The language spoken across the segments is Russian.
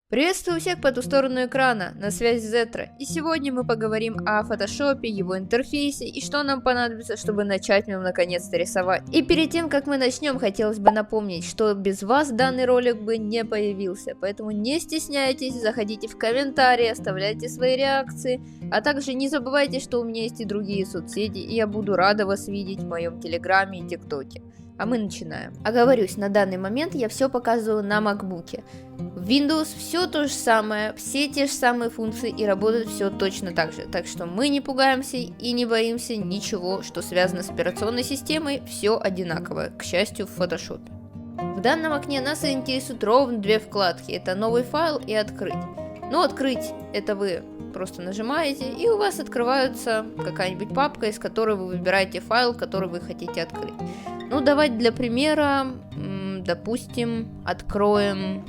Приветствую всех по ту сторону экрана, на связи Зетра, и сегодня мы поговорим о фотошопе, его интерфейсе и что нам понадобится, чтобы начать в нем наконец-то рисовать. И перед тем, как мы начнем, хотелось бы напомнить, что без вас данный ролик бы не появился, поэтому не стесняйтесь, заходите в комментарии, оставляйте свои реакции, а также не забывайте, что у меня есть и другие соцсети, и я буду рада вас видеть в моем телеграме и тиктоке. А мы начинаем. Оговорюсь, на данный момент я все показываю на макбуке. В Windows все то же самое, все те же самые функции и работает все точно так же. Так что мы не пугаемся и не боимся ничего, что связано с операционной системой, все одинаково, к счастью, в Photoshop. В данном окне нас интересуют ровно две вкладки. Это новый файл и открыть. Но открыть это вы просто нажимаете, и у вас открывается какая-нибудь папка, из которой вы выбираете файл, который вы хотите открыть. Ну, давайте для примера, допустим, откроем,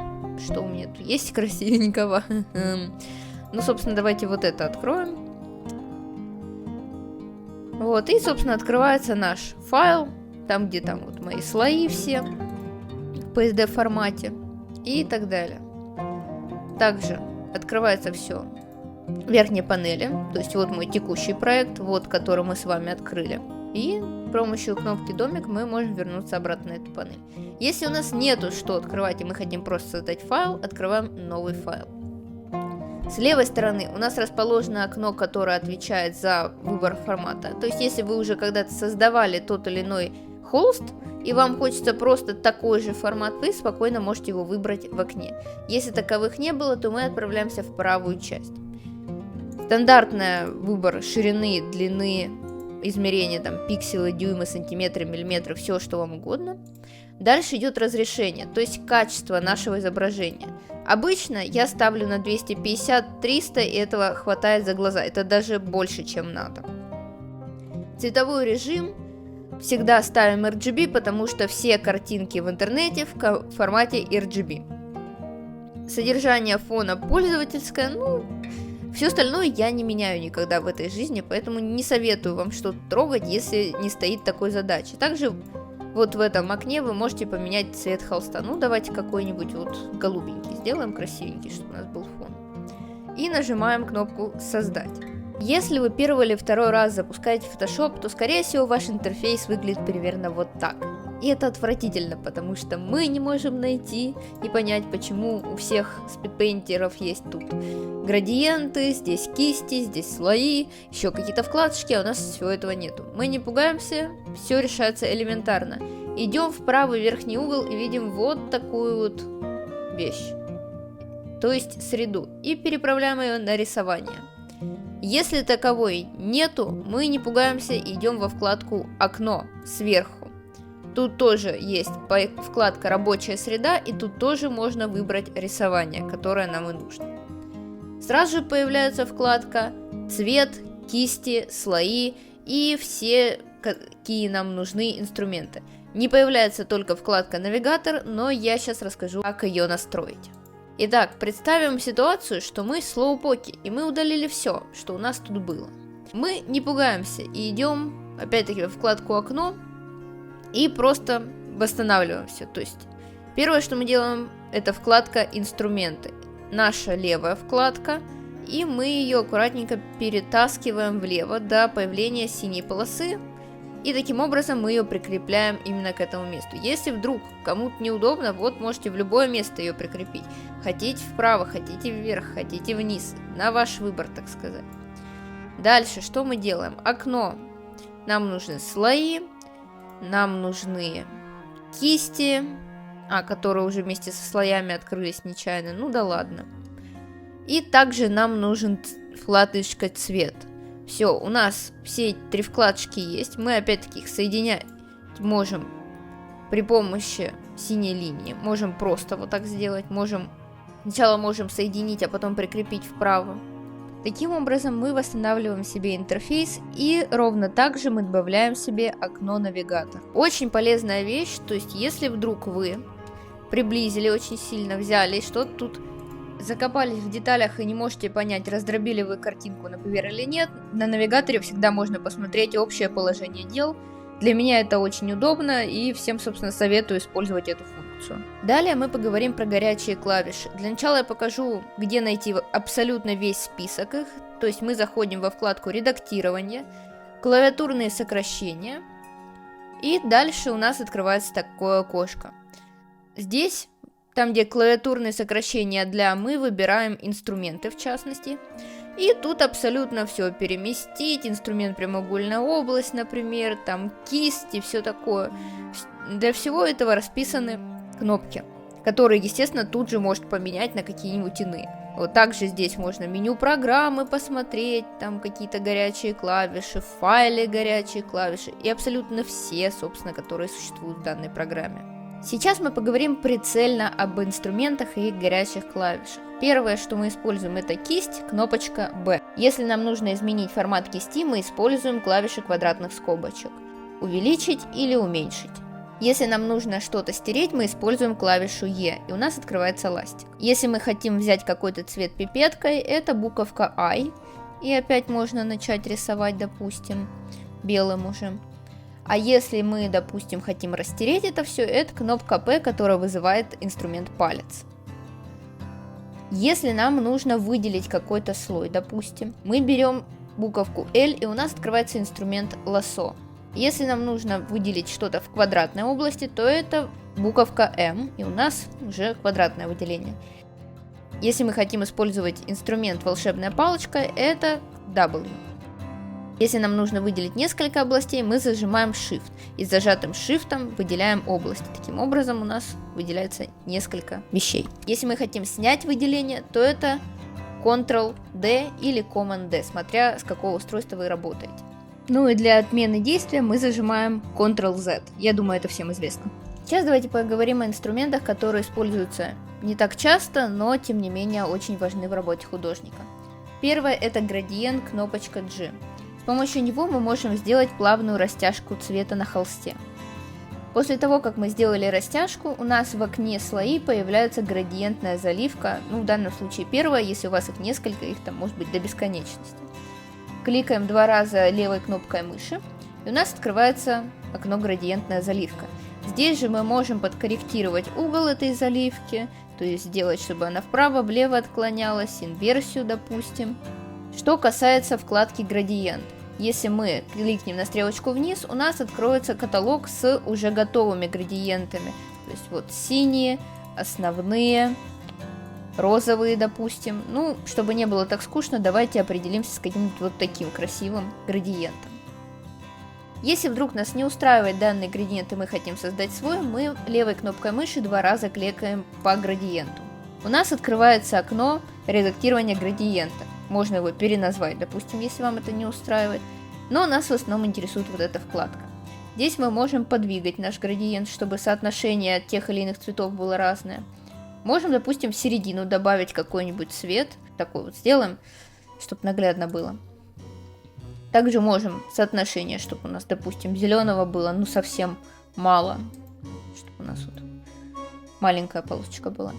что у меня тут есть красивенького. Ну, собственно, давайте вот это откроем. Вот, и, собственно, открывается наш файл, там, где там вот мои слои все, в PSD формате и так далее. Также открывается все в верхней панели, то есть вот мой текущий проект, вот который мы с вами открыли. И с помощью кнопки домик мы можем вернуться обратно на эту панель. Если у нас нету что открывать и мы хотим просто создать файл, открываем новый файл. С левой стороны у нас расположено окно, которое отвечает за выбор формата. То есть если вы уже когда-то создавали тот или иной холст, и вам хочется просто такой же формат, вы спокойно можете его выбрать в окне. Если таковых не было, то мы отправляемся в правую часть. Стандартный выбор ширины, длины, измерения, там, пикселы, дюймы, сантиметры, миллиметры, все, что вам угодно. Дальше идет разрешение, то есть качество нашего изображения. Обычно я ставлю на 250-300, и этого хватает за глаза, это даже больше, чем надо. Цветовой режим всегда ставим RGB, потому что все картинки в интернете в формате RGB. Содержание фона пользовательское, все остальное я не меняю никогда в этой жизни, поэтому не советую вам что-то трогать, если не стоит такой задачи. Также вот в этом окне вы можете поменять цвет холста. Ну, давайте какой-нибудь вот голубенький сделаем, красивенький, чтобы у нас был фон. И нажимаем кнопку «Создать». Если вы первый или второй раз запускаете Photoshop, то, скорее всего, ваш интерфейс выглядит примерно вот так. И это отвратительно, потому что мы не можем найти и понять, почему у всех спидпейнтеров есть тут градиенты, здесь кисти, здесь слои, еще какие-то вкладочки, а у нас всего этого нету. Мы не пугаемся, все решается элементарно. Идем в правый верхний угол и видим вот такую вот вещь, то есть среду, и переправляем ее на рисование. Если таковой нету, мы не пугаемся и идем во вкладку «Окно» сверху. Тут тоже есть вкладка «Рабочая среда», и тут тоже можно выбрать рисование, которое нам и нужно. Сразу же появляется вкладка «Цвет», «Кисти», «Слои» и все, какие нам нужны инструменты. Не появляется только вкладка «Навигатор», но я сейчас расскажу, как ее настроить. Итак, представим ситуацию, что мы слоупоки, и мы удалили все, что у нас тут было. Мы не пугаемся и идем, опять-таки, во вкладку «Окно» и просто восстанавливаем все. То есть, первое, что мы делаем, это вкладка «Инструменты». Наша левая вкладка, и мы ее аккуратненько перетаскиваем влево до появления синей полосы. И таким образом мы ее прикрепляем именно к этому месту. Если вдруг кому-то неудобно, вот можете в любое место ее прикрепить. Хотите вправо, хотите вверх, хотите вниз. На ваш выбор, так сказать. Дальше что мы делаем? Окно. Нам нужны слои. Нам нужны кисти. Которые уже вместе со слоями открылись нечаянно. Ну да ладно. И также нам нужен вкладочка цвет. Все, у нас все три вкладочки есть. Мы опять-таки их соединять можем при помощи синей линии. Можем просто вот так сделать. Сначала можем соединить, а потом прикрепить вправо. Таким образом мы восстанавливаем себе интерфейс, и ровно так же мы добавляем себе окно навигатор. Очень полезная вещь, то есть если вдруг вы приблизили очень сильно, взяли что-то тут, закопались в деталях и не можете понять, раздробили вы картинку, например, или нет, на навигаторе всегда можно посмотреть общее положение дел. Для меня это очень удобно, и всем, собственно, советую использовать эту функцию. инструкцию. Далее мы поговорим про горячие клавиши. Для начала я покажу, где найти абсолютно весь список их. То есть мы заходим во вкладку «Редактирование», «Клавиатурные сокращения», и дальше у нас открывается такое окошко. Здесь, там где клавиатурные сокращения для, мы выбираем инструменты в частности. И тут абсолютно все переместить, инструмент прямоугольная область, например, там кисть и все такое. Для всего этого расписаны кнопки, которые, естественно, тут же может поменять на какие-нибудь иные. Вот также здесь можно меню программы посмотреть, там какие-то горячие клавиши, в файле горячие клавиши и абсолютно все, собственно, которые существуют в данной программе. Сейчас мы поговорим прицельно об инструментах и их горячих клавишах. Первое, что мы используем, это кисть, кнопочка B. Если нам нужно изменить формат кисти, мы используем клавиши квадратных скобочек. Увеличить или уменьшить. Если нам нужно что-то стереть, мы используем клавишу E, и у нас открывается ластик. Если мы хотим взять какой-то цвет пипеткой, это буковка I, и опять можно начать рисовать, допустим, белым уже. А если мы, допустим, хотим растереть это все, это кнопка P, которая вызывает инструмент палец. Если нам нужно выделить какой-то слой, допустим, мы берем буковку L, и у нас открывается инструмент лассо. Если нам нужно выделить что-то в квадратной области, то это буковка M, и у нас уже квадратное выделение. Если мы хотим использовать инструмент волшебная палочка, это W. Если нам нужно выделить несколько областей, мы зажимаем Shift, и с зажатым Shift выделяем области. Таким образом у нас выделяется несколько вещей. Если мы хотим снять выделение, то это Ctrl-D или Command-D, смотря с какого устройства вы работаете. Ну и для отмены действия мы зажимаем Ctrl-Z. Я думаю, это всем известно. Сейчас давайте поговорим о инструментах, которые используются не так часто, но тем не менее очень важны в работе художника. Первое — это градиент, кнопочка G. С помощью него мы можем сделать плавную растяжку цвета на холсте. После того, как мы сделали растяжку, у нас в окне слои появляется градиентная заливка, ну в данном случае первая, если у вас их несколько, их там может быть до бесконечности. Кликаем 2 раза левой кнопкой мыши, и у нас открывается окно градиентная заливка. Здесь же мы можем подкорректировать угол этой заливки, то есть сделать, чтобы она вправо-влево отклонялась, инверсию, допустим. Что касается вкладки градиент, если мы кликнем на стрелочку вниз, у нас откроется каталог с уже готовыми градиентами. То есть вот синие, основные, розовые, допустим. Ну, чтобы не было так скучно, давайте определимся с каким-нибудь вот таким красивым градиентом. Если вдруг нас не устраивает данный градиент и мы хотим создать свой, мы левой кнопкой мыши 2 раза кликаем по градиенту. У нас открывается окно редактирования градиента. Можно его переназвать, допустим, если вам это не устраивает. Но нас в основном интересует вот эта вкладка. Здесь мы можем подвигать наш градиент, чтобы соотношение тех или иных цветов было разное. Можем, допустим, в середину добавить какой-нибудь цвет. Такой вот сделаем, чтобы наглядно было. Также можем соотношение, чтобы у нас, допустим, зеленого было, ну, совсем мало. Чтобы у нас вот маленькая полосочка была.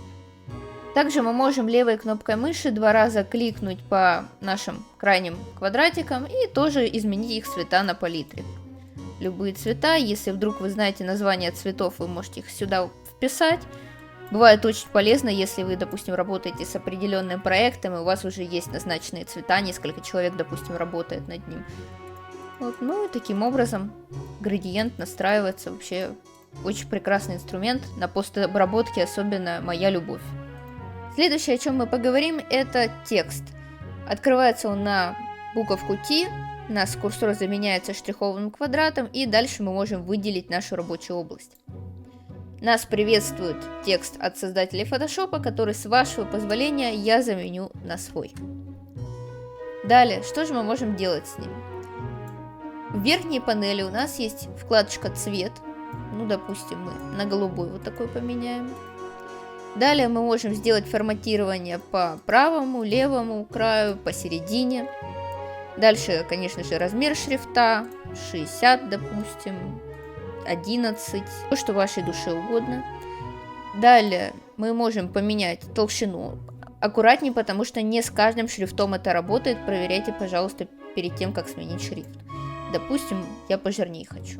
Также мы можем левой кнопкой мыши 2 раза кликнуть по нашим крайним квадратикам и тоже изменить их цвета на палитре. Любые цвета, если вдруг вы знаете название цветов, вы можете их сюда вписать. Бывает очень полезно, если вы, допустим, работаете с определенным проектом, и у вас уже есть назначенные цвета, несколько человек, допустим, работает над ним. Вот, ну и таким образом градиент настраивается. Вообще очень прекрасный инструмент, на постобработке особенно моя любовь. Следующее, о чем мы поговорим, это текст. Открывается он на буковку T, у нас курсор заменяется штрихованным квадратом, и дальше мы можем выделить нашу рабочую область. Нас приветствует текст от создателей Photoshop, который, с вашего позволения, я заменю на свой. Далее, что же мы можем делать с ним? В верхней панели у нас есть вкладочка «Цвет». Ну, допустим, мы на голубой вот такой поменяем. Далее мы можем сделать форматирование по правому, левому краю, посередине. Дальше, конечно же, размер шрифта, 60, допустим, 11, то, что вашей душе угодно. Далее мы можем поменять толщину. Аккуратнее, потому что не с каждым шрифтом это работает. Проверяйте, пожалуйста, перед тем, как сменить шрифт. Допустим, я пожирнее хочу.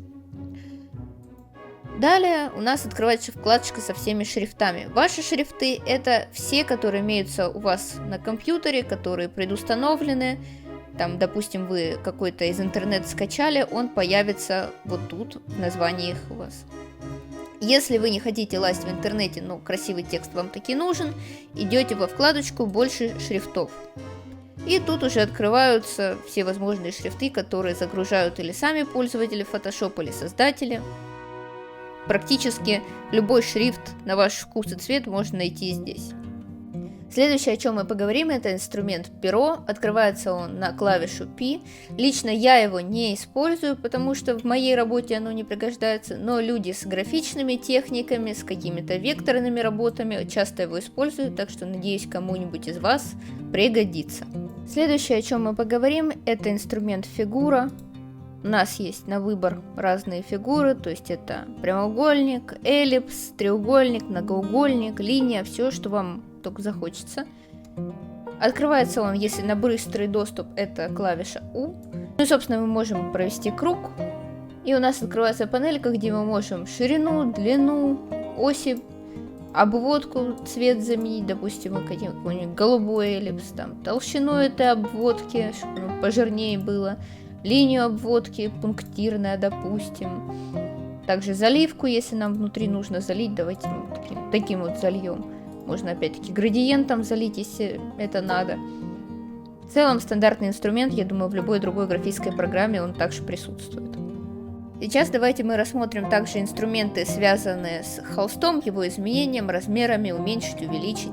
Далее у нас открывается вкладочка со всеми шрифтами. Ваши шрифты — это все, которые имеются у вас на компьютере, которые предустановлены. Там, допустим, вы какой-то из интернета скачали, он появится вот тут, в названии их у вас. Если вы не хотите лазить в интернете, но красивый текст вам таки нужен, идете во вкладочку «Больше шрифтов». И тут уже открываются все возможные шрифты, которые загружают или сами пользователи Photoshop, или создатели. Практически любой шрифт на ваш вкус и цвет можно найти здесь. Следующее, о чем мы поговорим, это инструмент перо. Открывается он на клавишу P. Лично я его не использую, потому что в моей работе оно не пригождается, но люди с графичными техниками, с какими-то векторными работами часто его используют, так что надеюсь, кому-нибудь из вас пригодится. Следующее, о чем мы поговорим, это инструмент фигура. У нас есть на выбор разные фигуры, то есть это прямоугольник, эллипс, треугольник, многоугольник, линия, все, что вам только захочется. Открывается он, если на быстрый доступ, это клавиша U. Ну и, собственно, мы можем провести круг. И у нас открывается панелька, где мы можем ширину, длину, оси, обводку, цвет заменить, допустим, какой-нибудь голубой эллипс, там, толщину этой обводки, чтобы пожирнее было, линию обводки, пунктирная, допустим. Также заливку, если нам внутри нужно залить, давайте мы таким вот зальем. Можно опять-таки градиентом залить, если это надо. В целом стандартный инструмент, я думаю, в любой другой графической программе он также присутствует. Сейчас давайте мы рассмотрим также инструменты, связанные с холстом, его изменением, размерами, уменьшить, увеличить.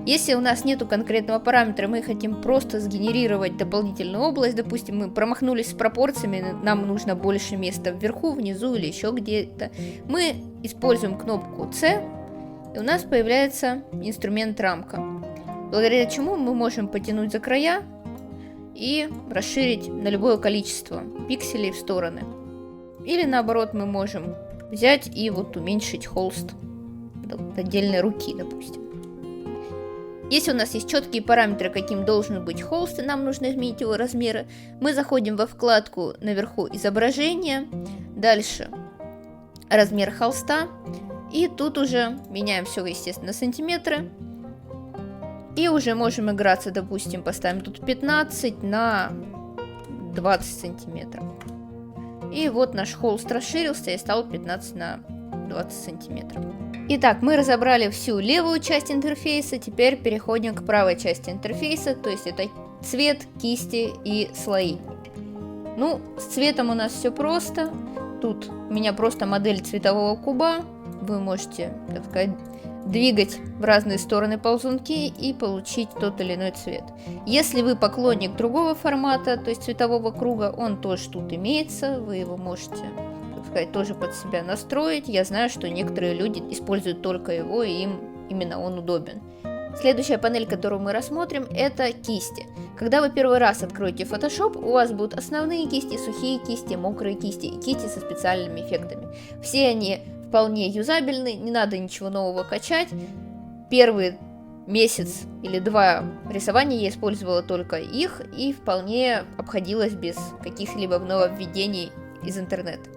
Если у нас нету конкретного параметра, мы хотим просто сгенерировать дополнительную область, допустим, мы промахнулись с пропорциями, нам нужно больше места вверху, внизу или еще где-то, мы используем кнопку C, и у нас появляется инструмент рамка, благодаря чему мы можем потянуть за края и расширить на любое количество пикселей в стороны. Или наоборот, мы можем взять и вот уменьшить холст отдельной руки, допустим. Если у нас есть четкие параметры, каким должен быть холст, и нам нужно изменить его размеры, мы заходим во вкладку наверху «Изображение», дальше «Размер холста», и тут уже меняем все, естественно, на сантиметры. И уже можем играться, допустим, поставим тут 15 на 20 сантиметров. И вот наш холст расширился и стал 15 на 20 сантиметров. Итак, мы разобрали всю левую часть интерфейса, теперь переходим к правой части интерфейса, то есть это цвет, кисти и слои. Ну, с цветом у нас все просто. Тут у меня просто модель цветового куба. Вы можете, так сказать, двигать в разные стороны ползунки и получить тот или иной цвет. Если вы поклонник другого формата, то есть цветового круга, он тоже тут имеется, вы его можете, так сказать, тоже под себя настроить. Я знаю, что некоторые люди используют только его, и им именно он удобен. Следующая панель, которую мы рассмотрим, это кисти. Когда вы первый раз откроете Photoshop, у вас будут основные кисти, сухие кисти, мокрые кисти и кисти со специальными эффектами. Все они вполне юзабельны, не надо ничего нового качать. Первый месяц или два рисования я использовала только их и вполне обходилась без каких-либо нововведений из интернета.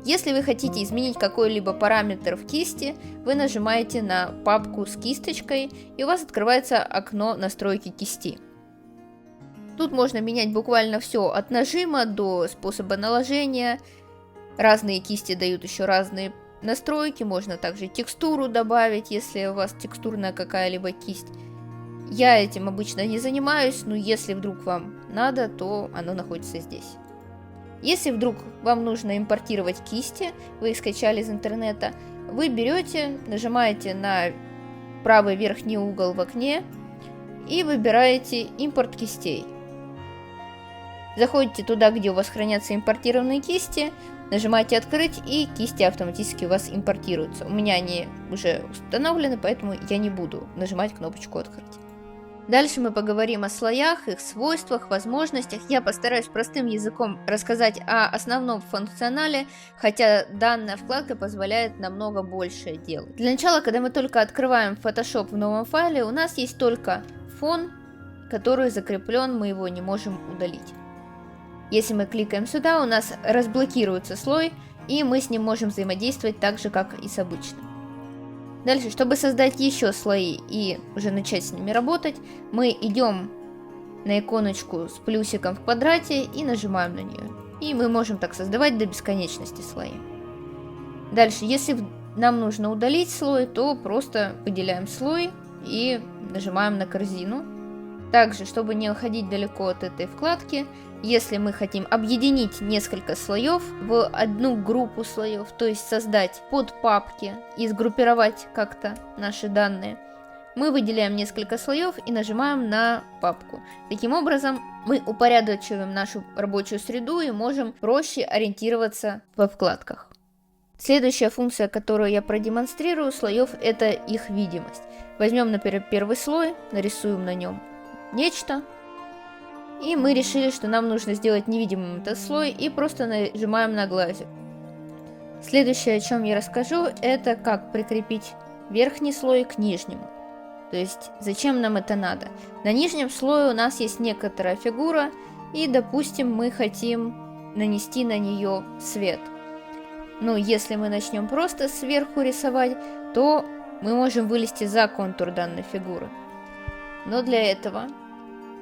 Если вы хотите изменить какой-либо параметр в кисти, вы нажимаете на папку с кисточкой, и у вас открывается окно настройки кисти. Тут можно менять буквально все от нажима до способа наложения. Разные кисти дают еще разные настройки, можно также текстуру добавить, если у вас текстурная какая-либо кисть. Я этим обычно не занимаюсь, но если вдруг вам надо, то оно находится здесь. Если вдруг вам нужно импортировать кисти, вы их скачали из интернета, вы берете, нажимаете на правый верхний угол в окне и выбираете импорт кистей. Заходите туда, где у вас хранятся импортированные кисти, нажимаете «Открыть», и кисти автоматически у вас импортируются. У меня они уже установлены, поэтому я не буду нажимать кнопочку «Открыть». Дальше мы поговорим о слоях, их свойствах, возможностях. Я постараюсь простым языком рассказать о основном функционале, хотя данная вкладка позволяет намного большее делать. Для начала, когда мы только открываем Photoshop в новом файле, у нас есть только фон, который закреплен, мы его не можем удалить. Если мы кликаем сюда, у нас разблокируется слой, и мы с ним можем взаимодействовать так же, как и с обычным. Дальше, чтобы создать еще слои и уже начать с ними работать, мы идем на иконочку с плюсиком в квадрате и нажимаем на нее. И мы можем так создавать до бесконечности слои. Дальше, если нам нужно удалить слой, то просто выделяем слой и нажимаем на корзину. Также, чтобы не уходить далеко от этой вкладки, если мы хотим объединить несколько слоев в одну группу слоев, то есть создать подпапки и сгруппировать как-то наши данные, мы выделяем несколько слоев и нажимаем на папку. Таким образом, мы упорядочиваем нашу рабочую среду и можем проще ориентироваться во вкладках. Следующая функция, которую я продемонстрирую слоев, это их видимость. Возьмем, например, первый слой, нарисуем на нем нечто. И мы решили, что нам нужно сделать невидимым этот слой, и просто нажимаем на глазик. Следующее, о чем я расскажу, это как прикрепить верхний слой к нижнему. То есть, зачем нам это надо? На нижнем слое у нас есть некоторая фигура, и, допустим, мы хотим нанести на нее свет. Ну, если мы начнем просто сверху рисовать, то мы можем вылезти за контур данной фигуры. Но для этого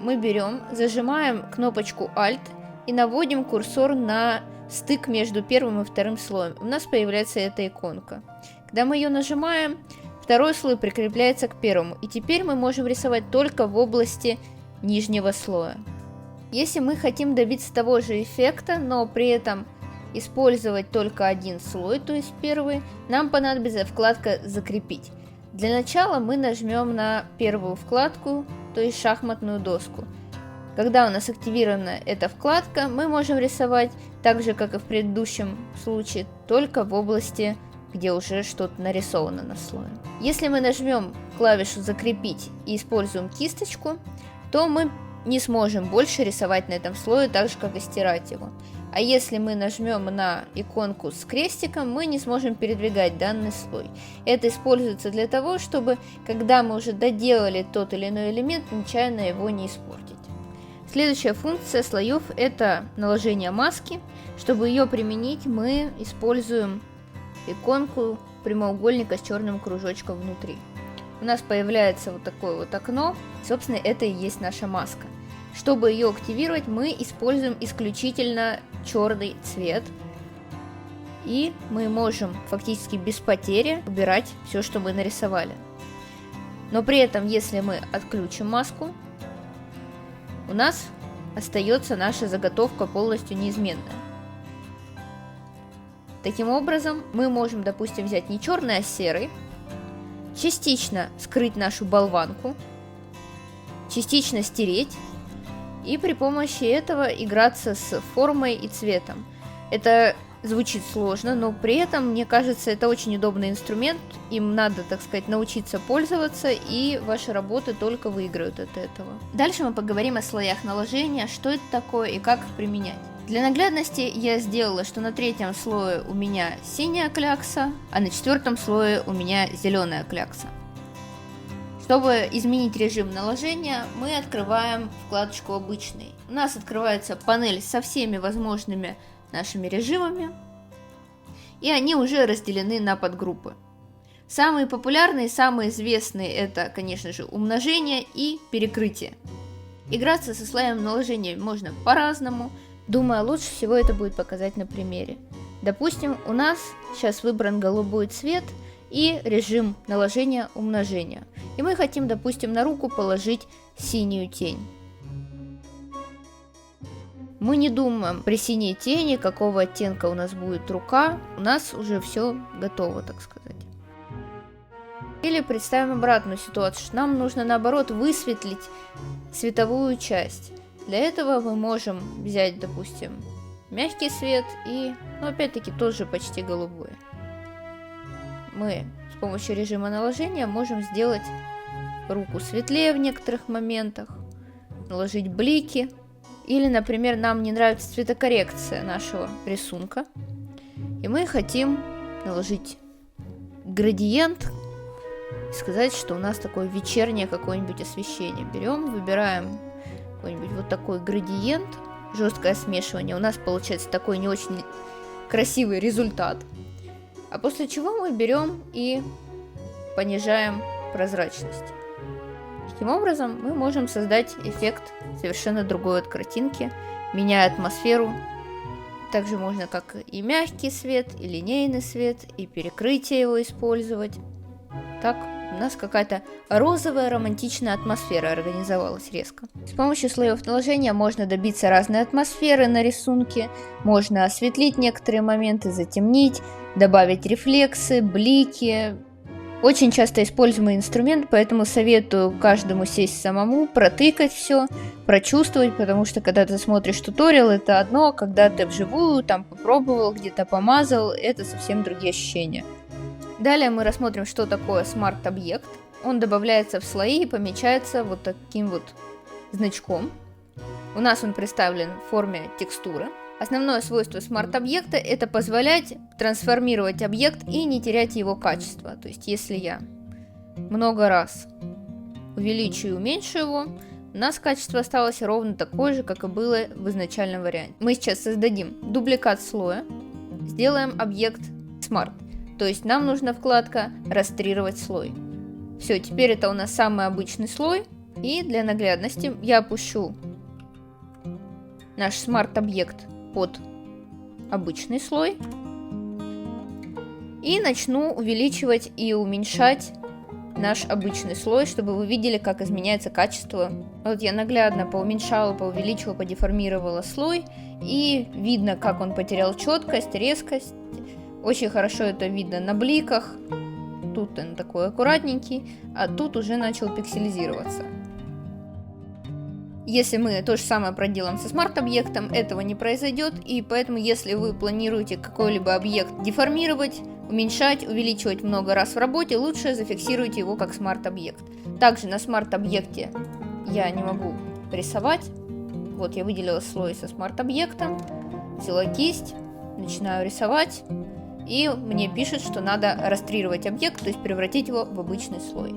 мы берем, зажимаем кнопочку Alt и наводим курсор на стык между первым и вторым слоем. У нас появляется эта иконка. Когда мы ее нажимаем, второй слой прикрепляется к первому. И теперь мы можем рисовать только в области нижнего слоя. Если мы хотим добиться того же эффекта, но при этом использовать только один слой, то есть первый, нам понадобится вкладка «Закрепить». Для начала мы нажмем на первую вкладку, то есть шахматную доску. Когда у нас активирована эта вкладка, мы можем рисовать так же, как и в предыдущем случае, только в области, где уже что-то нарисовано на слое. Если мы нажмем клавишу «Закрепить» и используем кисточку, то мы не сможем больше рисовать на этом слое так же, как и стирать его. А если мы нажмем на иконку с крестиком, мы не сможем передвигать данный слой. Это используется для того, чтобы, когда мы уже доделали тот или иной элемент, нечаянно его не испортить. Следующая функция слоев – это наложение маски. Чтобы ее применить, мы используем иконку прямоугольника с черным кружочком внутри. У нас появляется вот такое вот окно, собственно, это и есть наша маска. Чтобы ее активировать, мы используем исключительно черный цвет. И мы можем фактически без потери убирать все, что мы нарисовали. Но при этом, если мы отключим маску, у нас остается наша заготовка полностью неизменная. Таким образом, мы можем, допустим, взять не черный, а серый, частично скрыть нашу болванку, частично стереть, и при помощи этого играться с формой и цветом. Это звучит сложно, но при этом, мне кажется, это очень удобный инструмент. Им надо, так сказать, научиться пользоваться, и ваши работы только выиграют от этого. Дальше мы поговорим о слоях наложения, что это такое и как их применять. Для наглядности я сделала, что на третьем слое у меня синяя клякса, а на четвертом слое у меня зеленая клякса. Чтобы изменить режим наложения, мы открываем вкладочку «Обычный». У нас открывается панель со всеми возможными нашими режимами, и они уже разделены на подгруппы. Самые популярные, самые известные – это, конечно же, умножение и перекрытие. Играться со слоем наложения можно по-разному. Думаю, лучше всего это будет показать на примере. Допустим, у нас сейчас выбран голубой цвет и режим наложения умножения. И мы хотим, допустим, на руку положить синюю тень. Мы не думаем при синей тени, какого оттенка у нас будет рука. У нас уже все готово, так сказать. Или представим обратную ситуацию, что нам нужно, наоборот, высветлить световую часть. Для этого мы можем взять, допустим, мягкий свет и, опять-таки, тоже почти голубой. Мы с помощью режима наложения можем сделать руку светлее в некоторых моментах, наложить блики. Или, например, нам не нравится цветокоррекция нашего рисунка, и мы хотим наложить градиент и сказать, что у нас такое вечернее какое-нибудь освещение. Берем, выбираем какой-нибудь вот такой градиент, жесткое смешивание. У нас получается такой не очень красивый результат. А после чего мы берем и понижаем прозрачность. Таким образом мы можем создать эффект совершенно другой от картинки, меняя атмосферу. Также можно как и мягкий свет, и линейный свет, и перекрытие его использовать. Так у нас какая-то розовая романтичная атмосфера организовалась резко. С помощью слоев наложения можно добиться разной атмосферы на рисунке, можно осветлить некоторые моменты, затемнить, добавить рефлексы, блики. Очень часто используемый инструмент, поэтому советую каждому сесть самому, протыкать все, прочувствовать, потому что когда ты смотришь туториал, это одно, когда ты вживую там попробовал, где-то помазал, это совсем другие ощущения. Далее мы рассмотрим, что такое смарт-объект. Он добавляется в слои и помечается вот таким вот значком. У нас он представлен в форме текстуры. Основное свойство смарт-объекта – это позволять трансформировать объект и не терять его качество. То есть, если я много раз увеличу и уменьшу его, у нас качество осталось ровно такое же, как и было в изначальном варианте. Мы сейчас создадим дубликат слоя, сделаем объект Smart. То есть нам нужна вкладка «Растрировать слой». Все, теперь это у нас самый обычный слой. И для наглядности я опущу наш смарт-объект под обычный слой. И начну увеличивать и уменьшать наш обычный слой, чтобы вы видели, как изменяется качество. Вот я наглядно поуменьшала, поувеличила, подеформировала слой. И видно, как он потерял четкость, резкость. Очень хорошо это видно на бликах. Тут он такой аккуратненький, а тут уже начал пикселизироваться. Если мы то же самое проделаем со смарт-объектом, этого не произойдет, и поэтому, если вы планируете какой-либо объект деформировать, уменьшать, увеличивать много раз в работе, лучше зафиксируйте его как смарт-объект. Также на смарт-объекте я не могу рисовать. Вот я выделила слой со смарт-объектом, взяла кисть, начинаю рисовать. И мне пишет, что надо растрировать объект, то есть превратить его в обычный слой.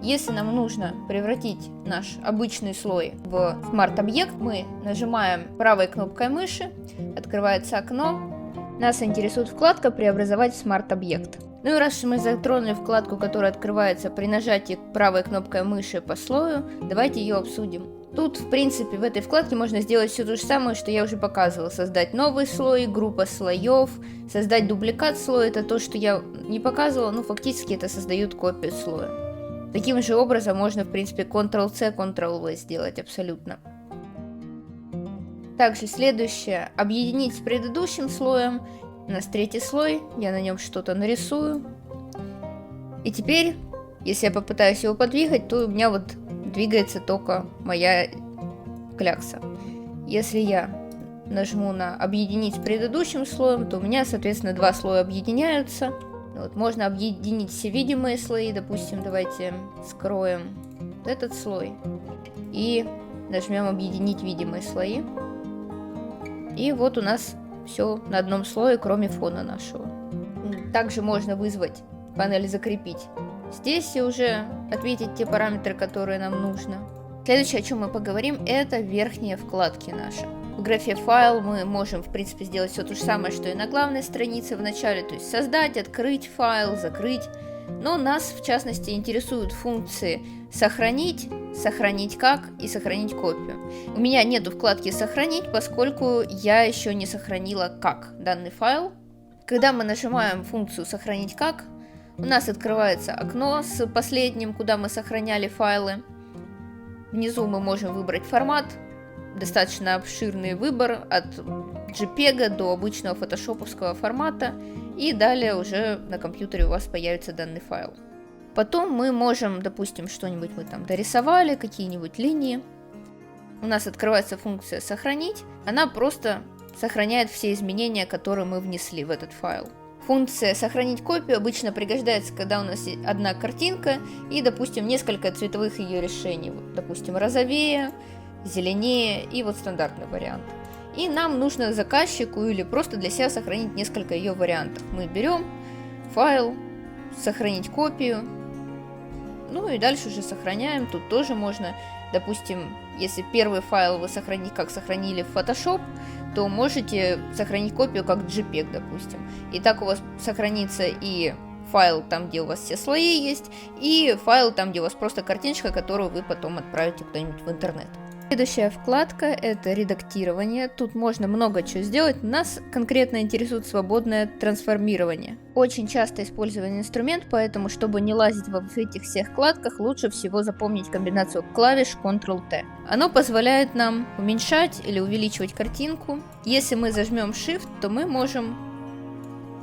Если нам нужно превратить наш обычный слой в смарт-объект, мы нажимаем правой кнопкой мыши, открывается окно. Нас интересует вкладка «Преобразовать в смарт-объект». Ну и раз мы затронули вкладку, которая открывается при нажатии правой кнопкой мыши по слою, давайте ее обсудим. Тут, в принципе, в этой вкладке можно сделать все то же самое, что я уже показывала. Создать новый слой, группа слоев, создать дубликат слоя. Это то, что я не показывала, но фактически это создает копию слоя. Таким же образом можно, в принципе, Ctrl-C, Ctrl-V сделать абсолютно. Также следующее. Объединить с предыдущим слоем. У нас третий слой, я на нем что-то нарисую. И теперь, если я попытаюсь его подвигать, то у меня вот двигается только моя клякса. Если я нажму на «Объединить с предыдущим слоем», то у меня, соответственно, два слоя объединяются. Вот, можно объединить все видимые слои. Допустим, давайте скроем этот слой и нажмем «Объединить видимые слои». И вот у нас все на одном слое, кроме фона нашего. Также можно вызвать панель «Закрепить» здесь и уже ответить те параметры, которые нам нужно. Следующее, о чем мы поговорим, это верхние вкладки наши. В графе «Файл» мы можем, в принципе, сделать все то же самое, что и на главной странице в начале, то есть создать, открыть файл, закрыть. Но нас, в частности, интересуют функции «Сохранить», «Сохранить как» и «Сохранить копию». У меня нету вкладки «Сохранить», поскольку я еще не сохранила как данный файл. Когда мы нажимаем функцию «Сохранить как», у нас открывается окно с последним, куда мы сохраняли файлы. Внизу мы можем выбрать формат. Достаточно обширный выбор от JPEG до обычного фотошоповского формата. И далее уже на компьютере у вас появится данный файл. Потом мы можем, допустим, что-нибудь мы там дорисовали, какие-нибудь линии. У нас открывается функция «Сохранить». Она просто сохраняет все изменения, которые мы внесли в этот файл. Функция «Сохранить копию» обычно пригождается, когда у нас есть одна картинка и, допустим, несколько цветовых ее решений. Вот, допустим, розовее, зеленее и вот стандартный вариант. И нам нужно заказчику или просто для себя сохранить несколько ее вариантов. Мы берем файл, «Сохранить копию», ну и дальше уже сохраняем. Тут тоже можно Допустим, если первый файл вы сохранили в Photoshop, то можете сохранить копию как JPEG, допустим. И так у вас сохранится и файл там, где у вас все слои есть, и файл там, где у вас просто картиночка, которую вы потом отправите куда-нибудь в интернет. Следующая вкладка — это редактирование. Тут можно много чего сделать. Нас конкретно интересует свободное трансформирование. Очень часто использованный инструмент, поэтому, чтобы не лазить во этих всех вкладках, лучше всего запомнить комбинацию клавиш Ctrl-T. Оно позволяет нам уменьшать или увеличивать картинку. Если мы зажмем Shift, то мы можем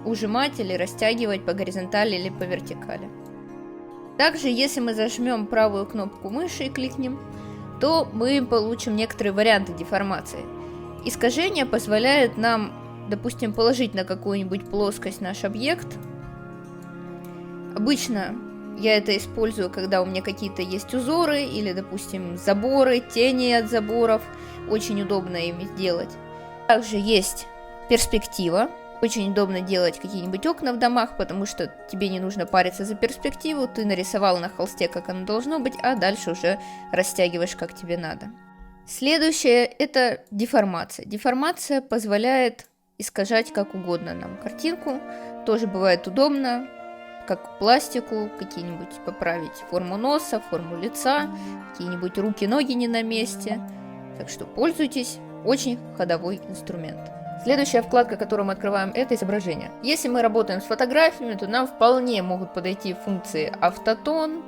ужимать или растягивать по горизонтали или по вертикали. Также, если мы зажмем правую кнопку мыши и кликнем, то мы получим некоторые варианты деформации. Искажение позволяет нам, допустим, положить на какую-нибудь плоскость наш объект. Обычно я это использую, когда у меня какие-то есть узоры или, допустим, заборы, тени от заборов. Очень удобно ими сделать. Также есть перспектива. Очень удобно делать какие-нибудь окна в домах, потому что тебе не нужно париться за перспективу, ты нарисовал на холсте, как оно должно быть, а дальше уже растягиваешь, как тебе надо. Следующее — это деформация. Деформация позволяет искажать как угодно нам картинку, тоже бывает удобно, как пластику, какие-нибудь поправить форму носа, форму лица, какие-нибудь руки-ноги не на месте. Так что пользуйтесь, очень ходовой инструмент. Следующая вкладка, которую мы открываем, это изображение. Если мы работаем с фотографиями, то нам вполне могут подойти функции автотон,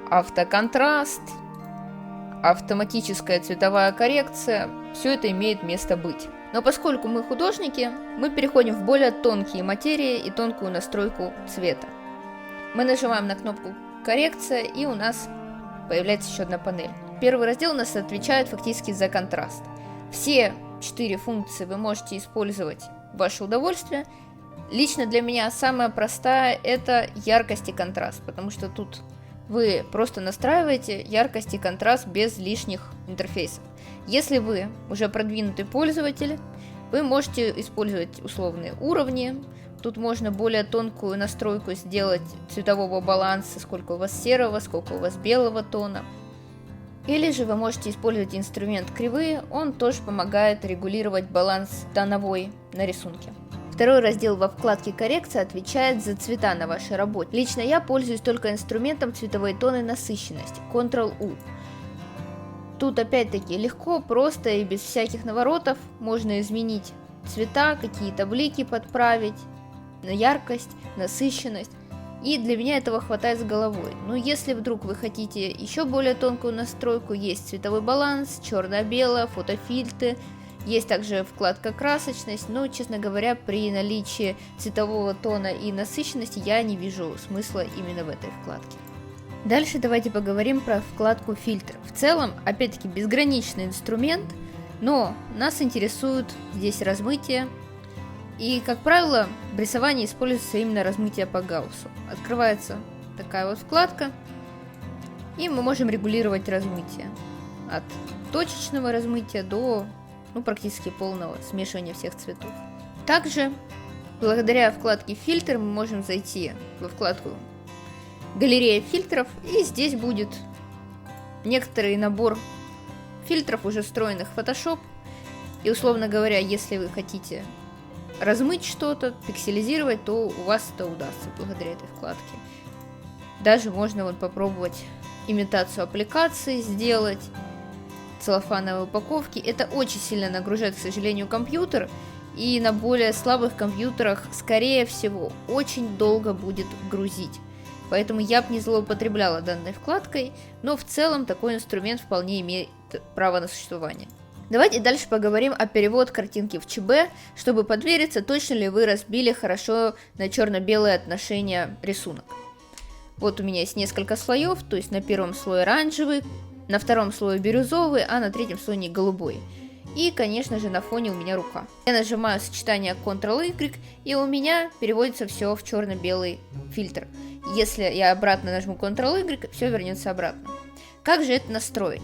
автоконтраст, автоматическая цветовая коррекция. Все это имеет место быть. Но поскольку мы художники, мы переходим в более тонкие материи и тонкую настройку цвета. Мы нажимаем на кнопку «Коррекция», и у нас появляется еще одна панель. Первый раздел у нас отвечает фактически за контраст. Все 4 функции вы можете использовать в ваше удовольствие. Лично для меня самая простая — это яркость и контраст, потому что тут вы просто настраиваете яркость и контраст без лишних интерфейсов. Если вы уже продвинутый пользователь, вы можете использовать условные уровни. Тут можно более тонкую настройку сделать цветового баланса, сколько у вас серого, сколько у вас белого тона. Или же вы можете использовать инструмент кривые, он тоже помогает регулировать баланс тоновой на рисунке. Второй раздел во вкладке «Коррекция» отвечает за цвета на вашей работе. Лично я пользуюсь только инструментом цветовые тоны насыщенности, Ctrl-U. Тут опять-таки легко, просто и без всяких наворотов можно изменить цвета, какие-то блики подправить, на яркость, насыщенность. И для меня этого хватает с головой. Но если вдруг вы хотите еще более тонкую настройку, есть цветовой баланс, черно-белое, фотофильтры, есть также вкладка красочность, но, честно говоря, при наличии цветового тона и насыщенности я не вижу смысла именно в этой вкладке. Дальше давайте поговорим про вкладку фильтр. В целом, опять-таки, безграничный инструмент, но нас интересует здесь размытие. И, как правило, в рисовании используется именно размытие по Гауссу. Открывается такая вот вкладка, и мы можем регулировать размытие. От точечного размытия до практически полного смешивания всех цветов. Также, благодаря вкладке «Фильтр», мы можем зайти во вкладку «Галерея фильтров», и здесь будет некоторый набор фильтров, уже встроенных в Photoshop. И, условно говоря, если вы хотите размыть что-то, пикселизировать, то у вас это удастся благодаря этой вкладке. Даже можно попробовать имитацию аппликации сделать, целлофановой упаковки. Это очень сильно нагружает, к сожалению, компьютер, и на более слабых компьютерах, скорее всего, очень долго будет грузить. Поэтому я бы не злоупотребляла данной вкладкой, но в целом такой инструмент вполне имеет право на существование. Давайте дальше поговорим о перевод картинки в ЧБ, чтобы подвериться, точно ли вы разбили хорошо на черно-белое отношение рисунок. Вот у меня есть несколько слоев, то есть на первом слое оранжевый, на втором слое бирюзовый, а на третьем слое голубой. И, конечно же, на фоне у меня рука. Я нажимаю сочетание Ctrl-Y, и у меня переводится все в черно-белый фильтр. Если я обратно нажму Ctrl-Y, все вернется обратно. Как же это настроить?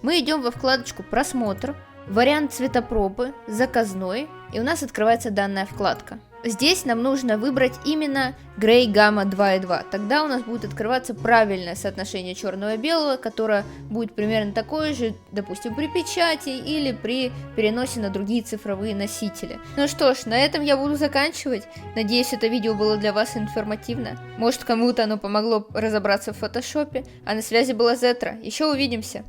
Мы идем во вкладочку «Просмотр», вариант цветопробы, заказной, и у нас открывается данная вкладка. Здесь нам нужно выбрать именно Gray Gamma 2.2, тогда у нас будет открываться правильное соотношение черного и белого, которое будет примерно такое же, допустим, при печати или при переносе на другие цифровые носители. Ну что ж, на этом я буду заканчивать. Надеюсь, это видео было для вас информативно. Может, кому-то оно помогло разобраться в фотошопе. А на связи была Зетра. Еще увидимся!